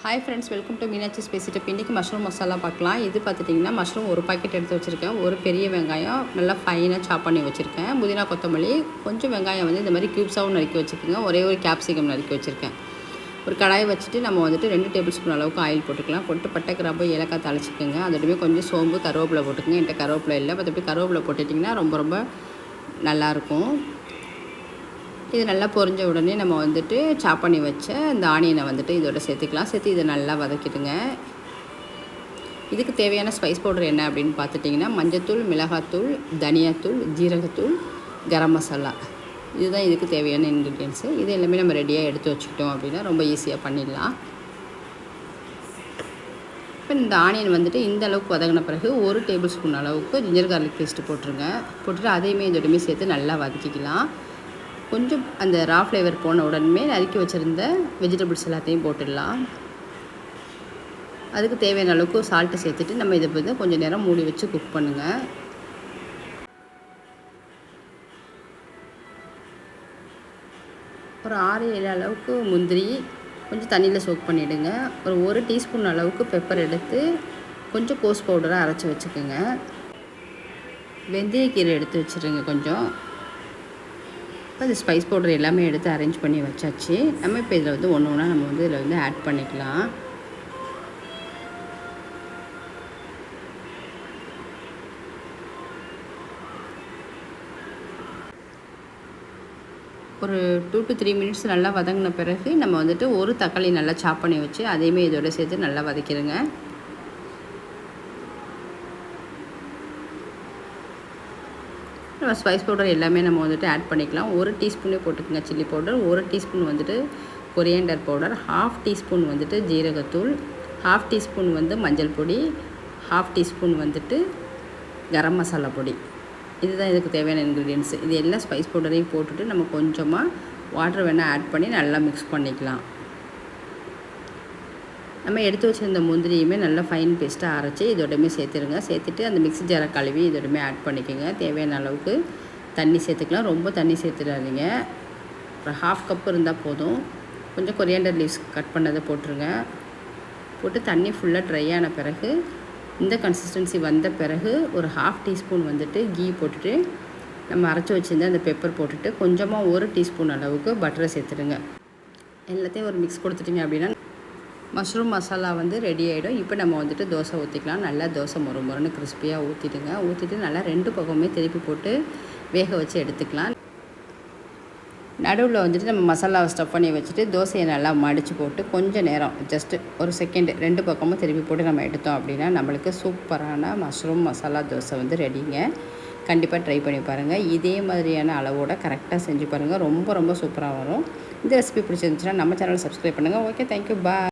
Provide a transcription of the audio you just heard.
Hi friends, welcome to Meenakshi ஸ்பெசிட். இன்றைக்கி mushroom masala பார்க்கலாம். இது பார்த்துட்டிங்கன்னா மஷ்ரூம் ஒரு பாக்கெட் எடுத்து வச்சுருக்கேன். ஒரு பெரிய வெங்காயம் நல்லா ஃபைனாக சாப் பண்ணி வச்சுருக்கேன். புதினா கொத்தமல்லி, கொஞ்சம் வெங்காயம் வந்து இந்த மாதிரி க்யூப்ஸாகவும் நறுக்கி வச்சுருக்கேங்க. ஒரே ஒரு கேப்சிகம் நறுக்கி வச்சுருக்கேன். ஒரு கடாயை வச்சுட்டு நம்ம வந்துட்டு 2 டேபிள் ஸ்பூன் அளவுக்கு ஆயில் போட்டுக்கலாம். போட்டு பட்டை, கிராம்பு, ஏலக்காய் தாளிச்சிக்கோங்க. அதோடய கொஞ்சம் சோம்பு, கருவேப்பிலை போட்டுக்கோங்க. என்கிட்ட கருவேப்பிலை இல்லை, மற்றபடி கருவேப்பிலை போட்டுட்டிங்கன்னா ரொம்ப நல்லாயிருக்கும். இது நல்லா பொரிஞ்ச உடனே நம்ம வந்துட்டு சாப் பண்ணி வச்ச இந்த ஆனியனை வந்துட்டு இதோட சேர்த்துக்கலாம். சேர்த்து இதை நல்லா வதக்கிடுங்க. இதுக்கு தேவையான ஸ்பைஸ் பவுடர் என்ன அப்படின்னு பார்த்துட்டிங்கன்னா மஞ்சத்தூள், மிளகாத்தூள், தனியாத்தூள், ஜீரகத்தூள், கரம் மசாலா, இதுதான் இதுக்கு தேவையான இன்க்ரீடியன்ஸு. இது எல்லாமே நம்ம ரெடியாக எடுத்து வச்சுக்கிட்டோம் அப்படின்னா ரொம்ப ஈஸியாக பண்ணிடலாம். இப்போ இந்த ஆனியன் வந்துட்டு இந்த அளவுக்கு வதங்கின பிறகு 1 டேபிள் ஸ்பூன் அளவுக்கு ஜிஞ்சர் கார்லிக் பேஸ்ட்டு போட்டுருங்க. போட்டுட்டு அதையுமே இதோடையுமே சேர்த்து நல்லா வதக்கிக்கலாம். கொஞ்சம் அந்த ரா ஃப்ளேவர் போன உடனே நறுக்கி வச்சுருந்த வெஜிடபிள்ஸ் எல்லாத்தையும் போட்டுடலாம். அதுக்கு தேவையான அளவுக்கு சால்ட்டு சேர்த்துட்டு நம்ம இதை வந்து கொஞ்சம் நேரம் மூடி வச்சு குக் பண்ணுங்கள். ஒரு 6-7 அளவுக்கு முந்திரி கொஞ்சம் தண்ணியில் சோக் பண்ணிவிடுங்க. ஒரு 1 டீஸ்பூன் அளவுக்கு பெப்பர் எடுத்து கொஞ்சம் கோஸ் பவுடராக அரைச்சி வச்சுக்கோங்க. வெந்தயக்கீரை எடுத்து வச்சுருங்க கொஞ்சம். இப்போ இந்த ஸ்பைஸ் பவுடர் எல்லாமே எடுத்து அரேஞ்ச் பண்ணி வச்சாச்சு. நம்ம இப்போ இதில் வந்து ஒன்று ஒன்றா நம்ம வந்து இதில் வந்து ஆட் பண்ணிக்கலாம். ஒரு 2 to 3 மினிட்ஸ் நல்லா வதங்கின பிறகு நம்ம வந்துட்டு ஒரு தக்காளி நல்லா சாப் பண்ணி வச்சு அதையுமே இதோட சேர்த்து நல்லா வதக்கிடுங்க. நம்ம ஸ்பைஸ் பவுடர் எல்லாமே நம்ம வந்துட்டு ஆட் பண்ணிக்கலாம். 1 டீஸ்பூனே போட்டுக்கோங்க சில்லி பவுடர், 1 டீஸ்பூன் வந்துட்டு கொரியாண்டர் பவுடர், 1/2 டீஸ்பூன் வந்துட்டு ஜீரகத்தூள், 1/2 டீஸ்பூன் வந்து மஞ்சள் பொடி, 1/2 டீஸ்பூன் வந்துட்டு கரம் மசாலா பொடி. இதுதான் இதுக்கு தேவையான இன்க்ரீடியன்ஸு. இது எல்லா ஸ்பைஸ் பவுடரையும் போட்டுட்டு நம்ம கொஞ்சமாக வாட்டர் வேணால் ஆட் பண்ணி நல்லா மிக்ஸ் பண்ணிக்கலாம். நம்ம எடுத்து வச்சுருந்த முந்திரியுமே நல்லா ஃபைன் பேஸ்ட்டாக அரைச்சி இதோடமே சேர்த்துருங்க. சேர்த்துட்டு அந்த மிக்ஸி ஜாரை கழுவி இதோடமே ஆட் பண்ணிக்கோங்க. தேவையான அளவுக்கு தண்ணி சேர்த்துக்கலாம். ரொம்ப தண்ணி சேர்த்துடாதீங்க. ஒரு 1/2 கப் இருந்தால் போதும். கொஞ்சம் கொரியாண்டர் லீவ்ஸ் கட் பண்ணதை போட்டுருங்க. போட்டு தண்ணி ஃபுல்லாக ட்ரை ஆன பிறகு இந்த கன்சிஸ்டன்சி வந்த பிறகு ஒரு 1/2 டீஸ்பூன் வந்துட்டு கீ போட்டுட்டு நம்ம அரைச்சி வச்சுருந்த அந்த பெப்பர் போட்டுட்டு கொஞ்சமாக 1 டீஸ்பூன் அளவுக்கு பட்டரை சேர்த்துடுங்க. எல்லாத்தையும் ஒரு மிக்ஸ் கொடுத்துட்டிங்க அப்படின்னா மஷ்ரூம் மசாலா வந்து ரெடி ஆகிடும். இப்போ நம்ம வந்துட்டு தோசை ஊற்றிக்கலாம். நல்லா தோசை மொறுன்னு கிறிஸ்பியாக ஊற்றிடுங்க. ஊற்றிட்டு நல்லா 2 பக்கமே திருப்பி போட்டு வேக வச்சு எடுத்துக்கலாம். நடுவில் வந்துட்டு நம்ம மசாலாவை ஸ்டஃப் பண்ணி வச்சுட்டு தோசையை நல்லா மடித்து போட்டு கொஞ்சம் நேரம் ஜஸ்ட்டு ஒரு செகண்ட் 2 பக்கமும் திருப்பி போட்டு நம்ம எடுத்தோம் அப்படின்னா நம்மளுக்கு சூப்பரான மஷ்ரூம் மசாலா தோசை வந்து ரெடிங்க. கண்டிப்பாக ட்ரை பண்ணி பாருங்கள். இதே மாதிரியான அளவோட கரெக்டாக செஞ்சு பாருங்கள். ரொம்ப சூப்பராக வரும். இந்த ரெசிபி பிடிச்சிருந்துச்சுன்னா நம்ம சேனலை சப்ஸ்கிரைப் பண்ணுங்கள். ஓகே, தேங்க்யூ, பாய்.